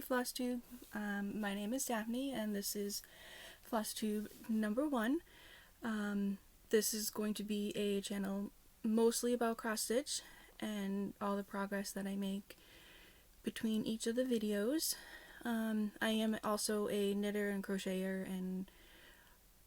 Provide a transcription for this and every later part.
Hey Flosstube, my name is Daphne and this is Flosstube number 1. This is going to be a channel mostly about cross stitch and all the progress that I make between each of the videos. I am also a knitter and crocheter and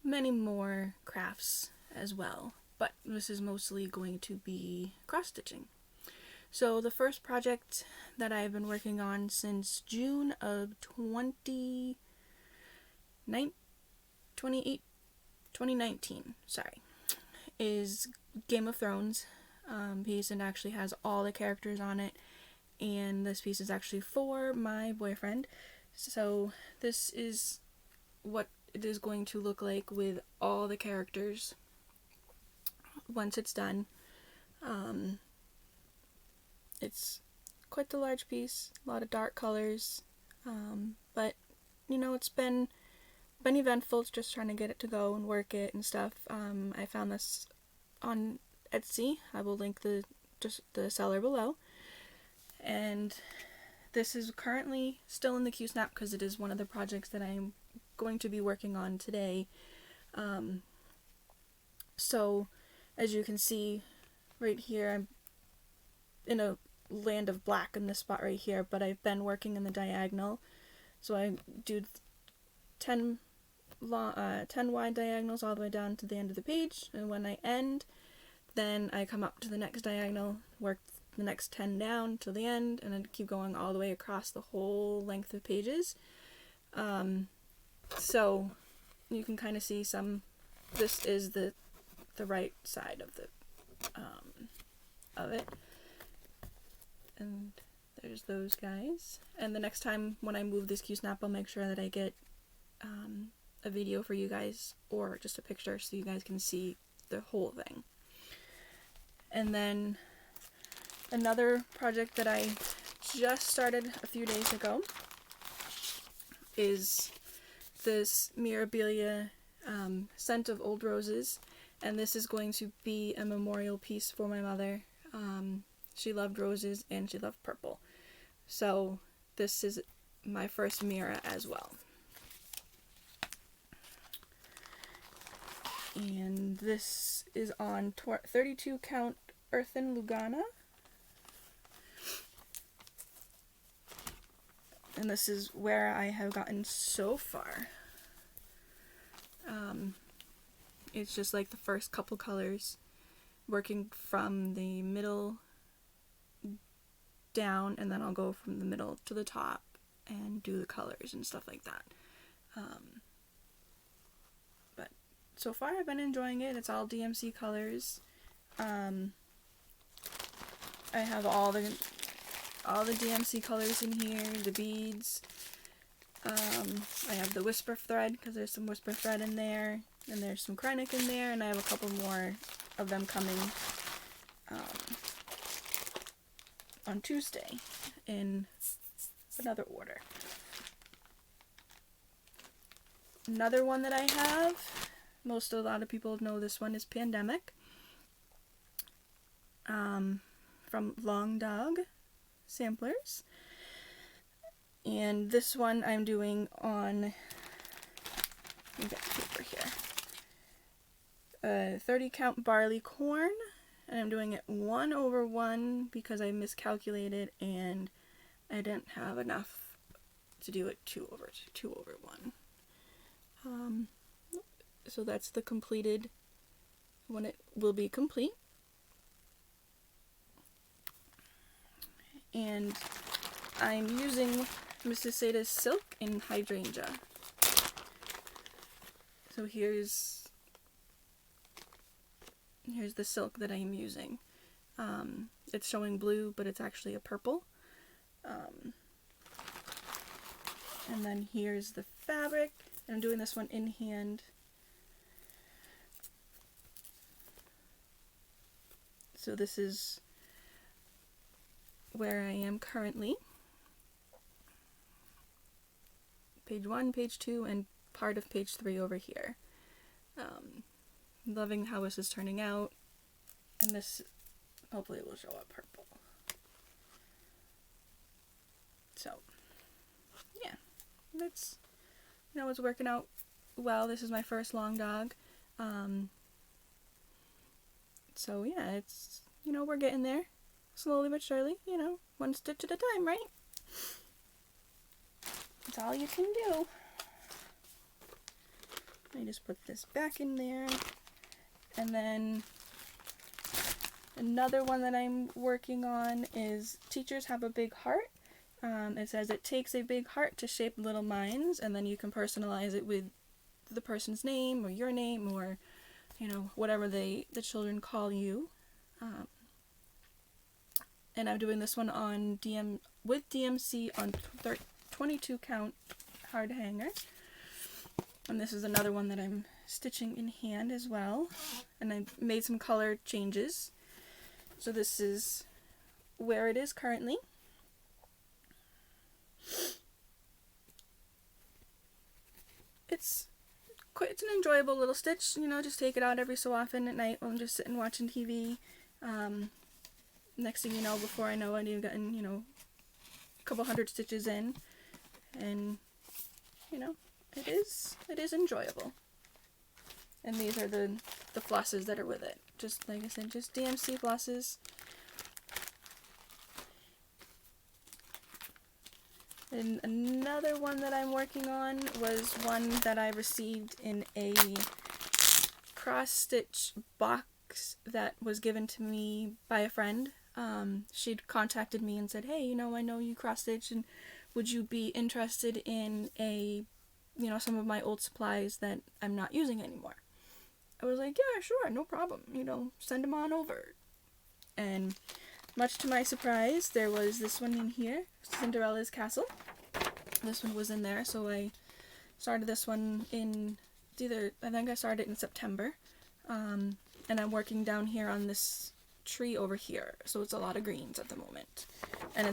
many more crafts as well, but this is mostly going to be cross stitching. So the first project that I've been working on since June of 2019, is Game of Thrones piece, and actually has all the characters on it, and this piece is actually for my boyfriend. So this is what it is going to look like with all the characters once it's done. It's quite the large piece, a lot of dark colors, but you know, it's been eventful. It's just trying to get it to go and work it and stuff. I found this on Etsy. I will link the seller below. And this is currently still in the Q-snap because it is one of the projects that I'm going to be working on today. So as you can see right here, I'm in a land of black in this spot right here, but I've been working in the diagonal. So I do 10 wide diagonals all the way down to the end of the page, and when I end, then I come up to the next diagonal, work the next 10 down to the end, and then keep going all the way across the whole length of pages. So you can kind of see this is the right side of it. And there's those guys. And the next time when I move this Q-snap, I'll make sure that I get a video for you guys, or just a picture so you guys can see the whole thing. And then another project that I just started a few days ago is this Mirabilia Scent of Old Roses, and this is going to be a memorial piece for my mother. She loved roses and she loved purple. So this is my first Mira as well. And this is on 32 count Earthen Lugana. And this is where I have gotten so far. It's just like the first couple colors, working from the middle down, and then I'll go from the middle to the top and do the colors and stuff like that. But so far I've been enjoying it. It's all DMC colors. I have all the DMC colors in here, the beads. I have the whisper thread because there's some whisper thread in there, and there's some Kreinik in there, and I have a couple more of them coming on Tuesday in another order. Another one that I have, a lot of people know this one, is Pandemic, from Long Dog Samplers. And this one I'm doing on, let me get the paper here, 30 count Barley corn, and I'm doing it 1/1 because I miscalculated and I didn't have enough to do it 2/1. So that's the completed, when it will be complete. And I'm using Mrs. Sada's silk in hydrangea. So here's the silk that I am using. It's showing blue, but it's actually a purple. And then here's the fabric, and I'm doing this one in hand. So this is where I am currently. Page 1, page 2, and part of page 3 over here. Loving how this is turning out, and this hopefully will show up purple. So yeah, it's, you know, it's working out well. This is my first long dog. So yeah, it's, you know, we're getting there. Slowly but surely, you know, one stitch at a time, right? That's all you can do. Let me just put this back in there. And then another one that I'm working on is Teachers Have a Big Heart. It says it takes a big heart to shape little minds, and then you can personalize it with the person's name or your name or, you know, whatever the children call you. And I'm doing this one on with DMC on 22 count hard hanger. And this is another one that I'm stitching in hand as well. And I made some color changes. So this is where it is currently. It's an enjoyable little stitch, you know, just take it out every so often at night while I'm just sitting watching TV. Next thing you know, before I know it, you've gotten, you know, a couple hundred stitches in, and, you know, it is enjoyable. And these are the flosses that are with it. Just, like I said, just DMC Flosses. And another one that I'm working on was one that I received in a cross-stitch box that was given to me by a friend. She'd contacted me and said, hey, you know, I know you cross-stitch, and would you be interested in some of my old supplies that I'm not using anymore? I was like, yeah, sure, no problem, you know, send them on over. And much to my surprise, there was this one in here, Cinderella's Castle. This one was in there, so I started this one in I think I started it in September. And I'm working down here on this tree over here, so it's a lot of greens at the moment. And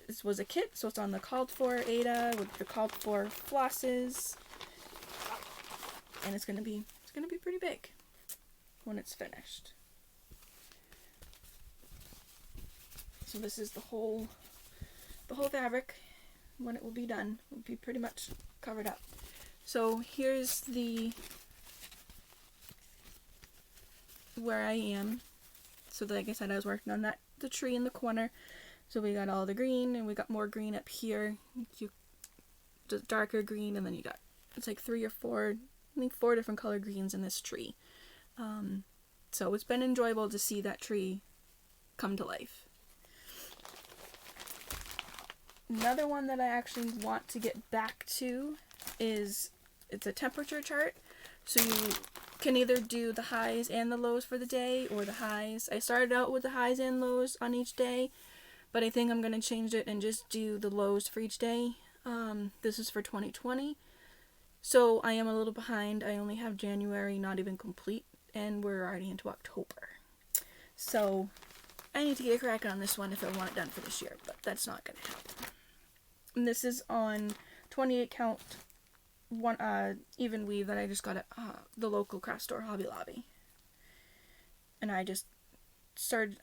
this was a kit, so it's on the called for Ada with the called for flosses. And it's gonna be pretty big when it's finished. So this is the whole fabric. When it will be done, it will be pretty much covered up. So here's where I am. So like I said, I was working on the tree in the corner. So we got all the green, and we got more green up here. The darker green, and then you got, it's like 3 or 4, I think 4 different color greens in this tree. So it's been enjoyable to see that tree come to life. Another one that I actually want to get back to it's a temperature chart. So you can either do the highs and the lows for the day, or the highs. I started out with the highs and lows on each day, but I think I'm going to change it and just do the lows for each day. This is for 2020. So I am a little behind. I only have January not even complete, and we're already into October. So I need to get cracking on this one if I want it done for this year, but that's not going to happen. And this is on 28 count even weave that I just got at the local craft store, Hobby Lobby. And I just started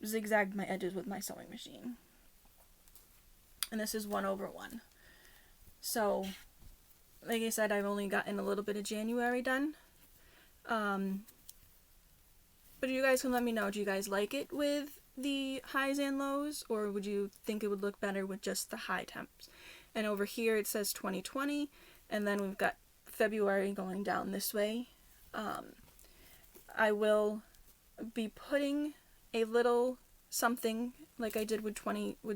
zigzagged my edges with my sewing machine. And this is 1/1. So, like I said, I've only gotten a little bit of January done. But you guys can let me know, do you guys like it with the highs and lows, or would you think it would look better with just the high temps? And over here it says 2020, and then we've got February going down this way. I will be putting a little something like I did with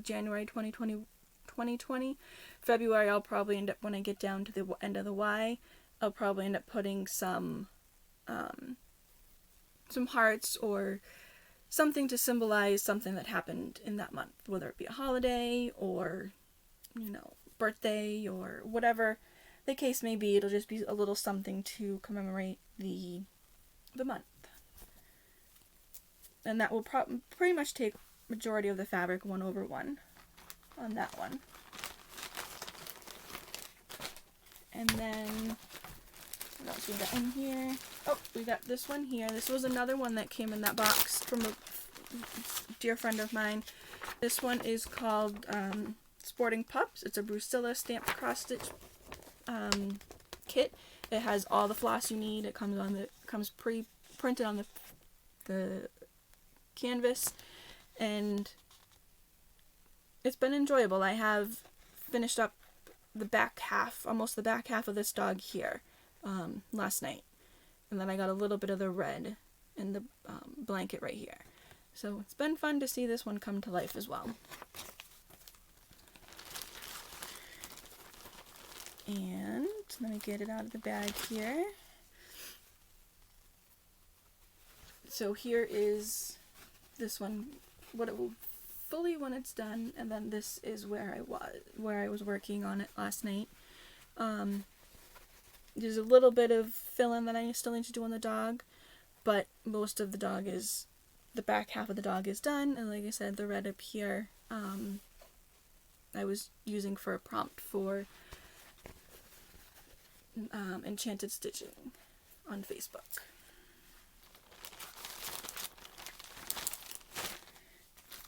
January 2020. February I'll probably end up, when I get down to the end of the Y, I'll probably end up putting some hearts or something to symbolize something that happened in that month, whether it be a holiday or, you know, birthday or whatever the case may be. It'll just be a little something to commemorate the month. And that will pretty much take majority of the fabric 1/1 on that one. And then what else we got in here? Oh, we got this one here. This was another one that came in that box from a dear friend of mine. This one is called Sporting Pups. It's a Brucilla stamped cross stitch kit. It has all the floss you need. It comes pre-printed on the canvas, and it's been enjoyable. I have finished up the back half, almost the back half of this dog here last night, and then I got a little bit of the red in the blanket right here. So it's been fun to see this one come to life as well. And let me get it out of the bag here. So here is this one, what it will fully when it's done, and then this is where I was working on it last night. There's a little bit of fill-in that I still need to do on the dog, but most of the back half of the dog is done, and like I said, the red up here I was using for a prompt for Enchanted Stitching on Facebook.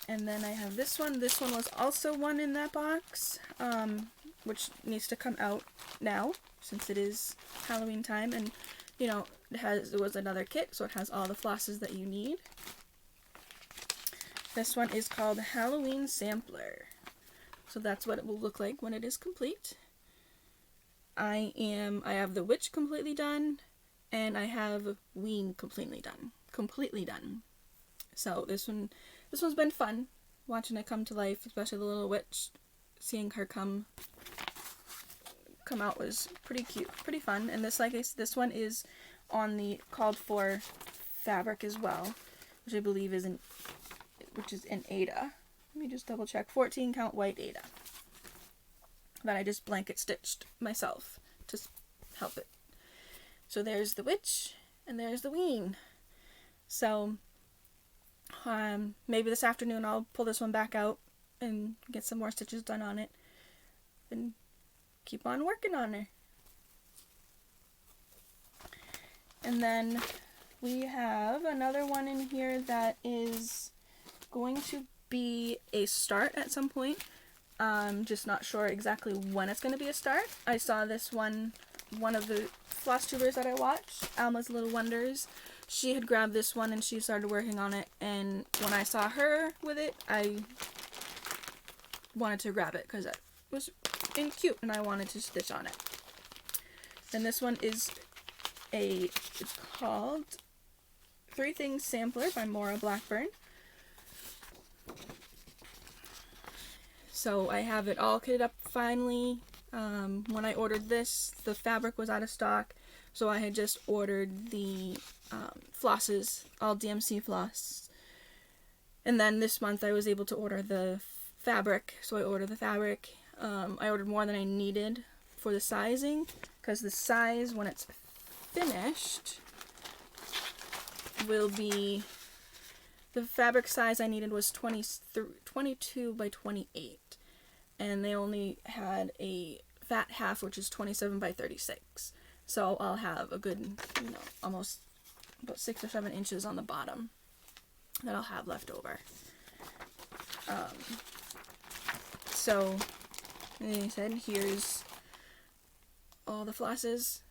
And then I have this one. This one was also one in that box, which needs to come out now since it is Halloween time, and you know, it was another kit, so it has all the flosses that you need. This one is called Halloween Sampler. So that's what it will look like when it is complete. I have the witch completely done, and I have Ween completely done. So this one's been fun, watching it come to life, especially the little witch. Seeing her come out was pretty cute, pretty fun. And this one is on the called for fabric as well, which I believe is in Ada. Let me just double check. 14 count white Ada. That I just blanket stitched myself to help it. So there's the witch and there's the Ween. So maybe this afternoon I'll pull this one back out and get some more stitches done on it and keep on working on her. And then we have another one in here that is going to be a start at some point. Just not sure exactly when it's going to be a start. I saw this one of the floss tubers that I watched, Alma's Little Wonders. She had grabbed this one and she started working on it, and when I saw her with it, I wanted to grab it because it was cute and I wanted to stitch on it. And this one is it's called Three Things Sampler by Maura Blackburn. So I have it all kitted up finally. When I ordered this, the fabric was out of stock, so I had just ordered the flosses, all DMC Floss. And then this month I was able to order the fabric, so I ordered the fabric. I ordered more than I needed for the sizing, because the size when it's finished will be, the fabric size I needed was 22 by 28. And they only had a fat half, which is 27 by 36. So I'll have a good, almost about 6 or 7 inches on the bottom that I'll have left over. So, like I said, here's all the flosses.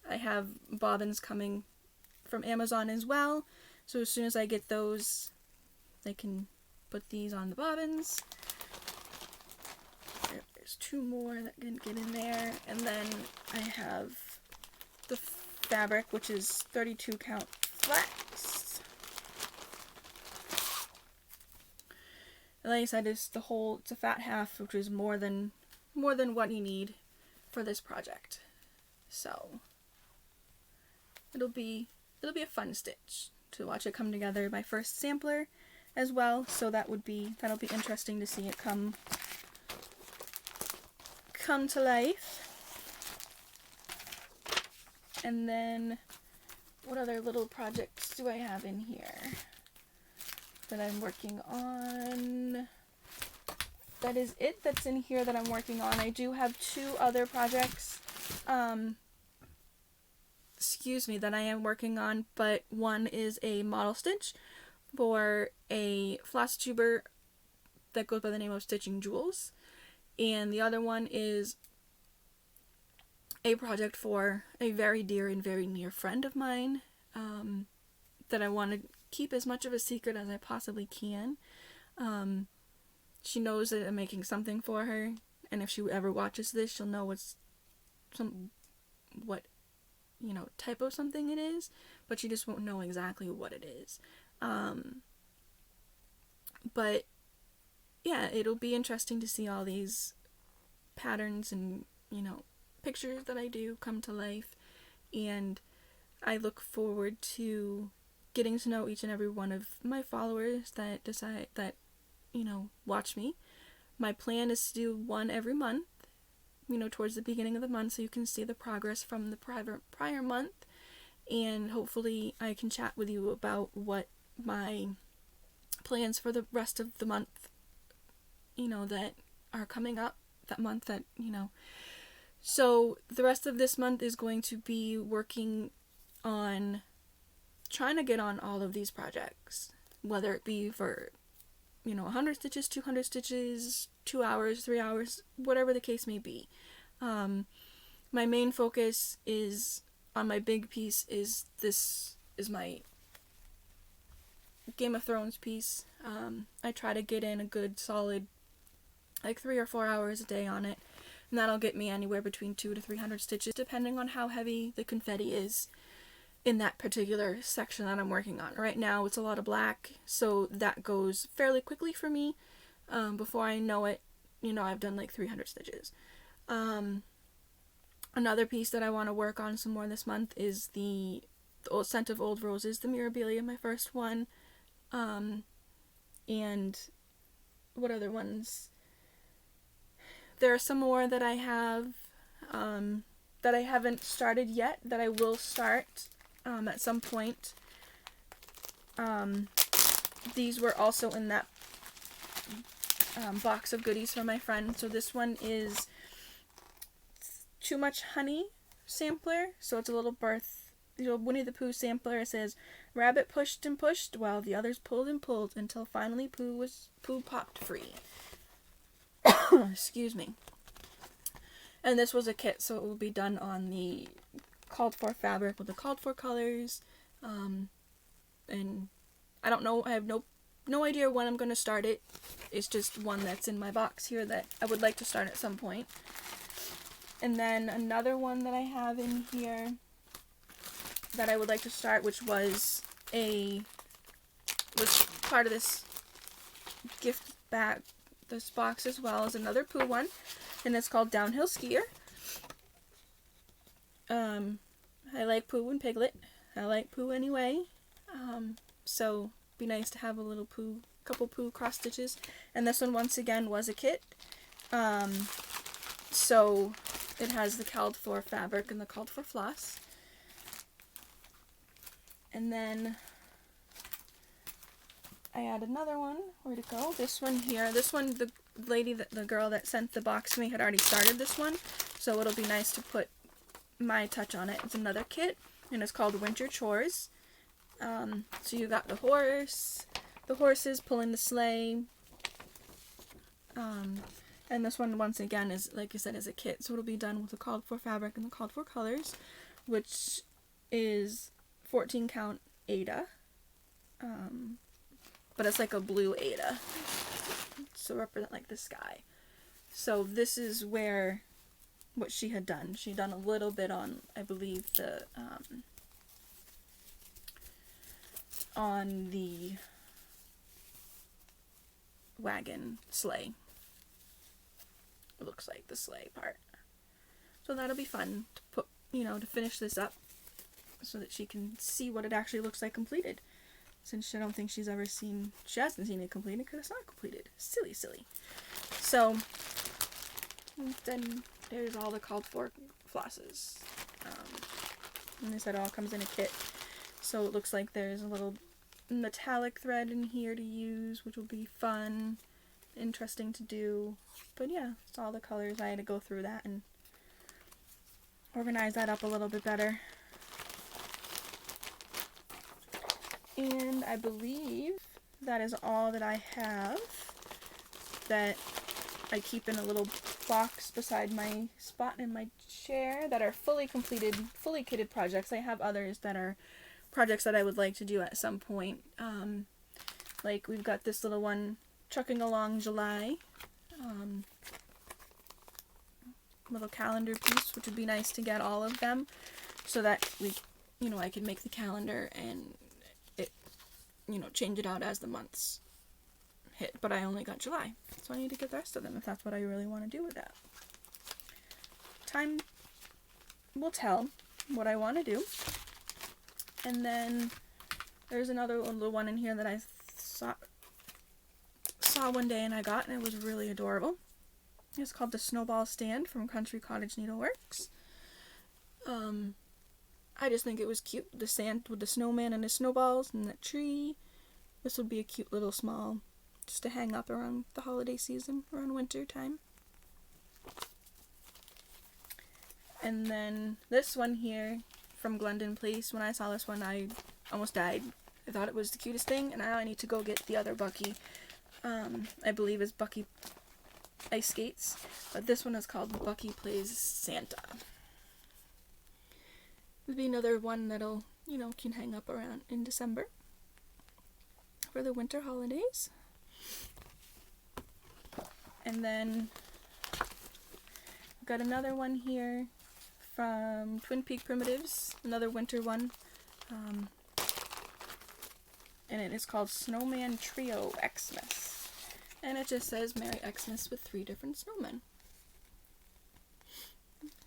I have bobbins coming from Amazon as well. So as soon as I get those, I can put these on the bobbins. There's 2 more that can get in there, and then I have the fabric, which is 32 count flats. And like I said, it's a fat half, which is more than what you need for this project. So it'll be a fun stitch to watch it come together. My first sampler as well, so that'll be interesting to see it come to life. And then what other little projects do I have in here that I'm working on? That is it that's in here that I'm working on. I do have 2 other projects that I am working on, but one is a model stitch for a floss tuber that goes by the name of Stitching Jewels. And the other one is a project for a very dear and very near friend of mine, that I want to keep as much of a secret as I possibly can. She knows that I'm making something for her, and if she ever watches this, she'll know what type of something it is, but she just won't know exactly what it is. But yeah, it'll be interesting to see all these patterns and, pictures that I do come to life, and I look forward to getting to know each and every one of my followers that decide that, watch me. My plan is to do one every month, towards the beginning of the month, so you can see the progress from the prior month, and hopefully I can chat with you about what my plans for the rest of the month, that are coming up, that month that, So the rest of this month is going to be working on trying to get on all of these projects, whether it be for, 100 stitches, 200 stitches, 2 hours, 3 hours, whatever the case may be. My main focus is on my big piece is my Game of Thrones piece. I try to get in a good solid 3 or 4 hours a day on it, and that'll get me anywhere between 200 to 300 stitches, depending on how heavy the confetti is in that particular section that I'm working on. Right now it's a lot of black, so that goes fairly quickly for me. Before I know it, I've done 300 stitches. Another piece that I want to work on some more this month is the old Scent of Old Roses, the Mirabilia, my first one. And what other ones? There are some more that I have that I haven't started yet, that I will start at some point. These were also in that box of goodies from my friend. So this one is Too Much Honey sampler. So it's a little Winnie the Pooh sampler. It says, "Rabbit pushed and pushed while the others pulled and pulled until finally Pooh popped free." Excuse me. And this was a kit, so it will be done on the called for fabric with the called for colors. And I don't know, I have no idea when I'm going to start it. It's just one that's in my box here that I would like to start at some point. And then another one that I have in here that I would like to start, which was part of this gift bag, this box as well, is another Pooh one, and it's called Downhill Skier. I like Pooh and Piglet. I like Pooh anyway. So be nice to have a couple Pooh cross stitches. And this one once again was a kit. So it has the called for fabric and the called for floss. And then I add another one. Where'd it go? This one here. This one, the girl that sent the box to me had already started this one, so it'll be nice to put my touch on it. It's another kit, and it's called Winter Chores. So you got the horses pulling the sleigh. And this one, once again, is, like I said, is a kit, so it'll be done with the called for fabric and the called for colors, which is 14 count Ada. But it's like a blue Ada, so represent the sky. So this is what she had done. She'd done a little bit on, I believe, on the wagon sleigh. It looks like the sleigh part. So that'll be fun to put, to finish this up so that she can see what it actually looks like completed. Since I don't think she hasn't seen it completed because it's not completed. Silly. So, then there's all the called for flosses. And they said it all comes in a kit. So it looks like there's a little metallic thread in here to use, which will be fun, interesting to do. But yeah, it's all the colors. I had to go through that and organize that up a little bit better. And I believe that is all that I have that I keep in a little box beside my spot in my chair that are fully completed, fully kitted projects. I have others that are projects that I would like to do at some point. Like we've got this little one, Trucking Along July. Little calendar piece, which would be nice to get all of them so that we, I could make the calendar and it, change it out as the months hit. But I only got July, so I need to get the rest of them if that's what I really want to do with that. Time will tell what I want to do. And then there's another little one in here that I saw one day and I got, and it was really adorable. It's called the Snowball Stand from Country Cottage Needleworks. I just think it was cute. The sand with the snowman and his snowballs and that tree. This would be a cute little small, just to hang up around the holiday season, around winter time. And then this one here from Glendon Place. When I saw this one, I almost died. I thought it was the cutest thing, and now I need to go get the other Bucky. I believe is Bucky Ice Skates, but this one is called Bucky Plays Santa. Would be another one that'll, can hang up around in December for the winter holidays. And then I've got another one here from Twin Peak Primitives, another winter one. And it is called Snowman Trio Xmas. And it just says Merry Xmas with 3 different snowmen.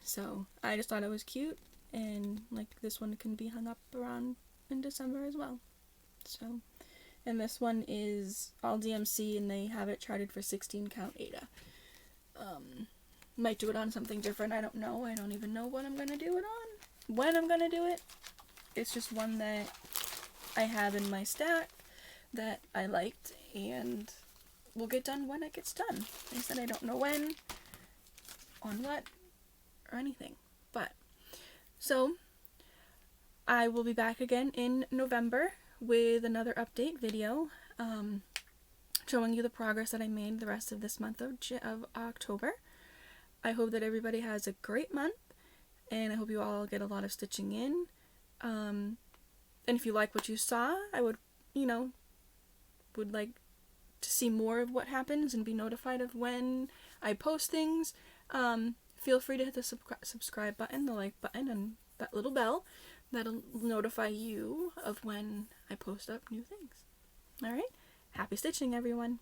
So I just thought it was cute, and like this one can be hung up around in December as well. So, and this one is all DMC, and they have it charted for 16 count Ada. Might do it on something different, I don't know. I don't even know what I'm gonna do it on. When I'm gonna do it. It's just one that I have in my stack that I liked, and will get done when it gets done. Like I said, I don't know when, on what, or anything. But, so, I will be back again in November with another update video, showing you the progress that I made the rest of this month of October. I hope that everybody has a great month, and I hope you all get a lot of stitching in. And if you like what you saw, I would, would like to see more of what happens and be notified of when I post things. Feel free to hit the subscribe button, the like button, and that little bell. That'll notify you of when I post up new things. Alright? Happy stitching, everyone!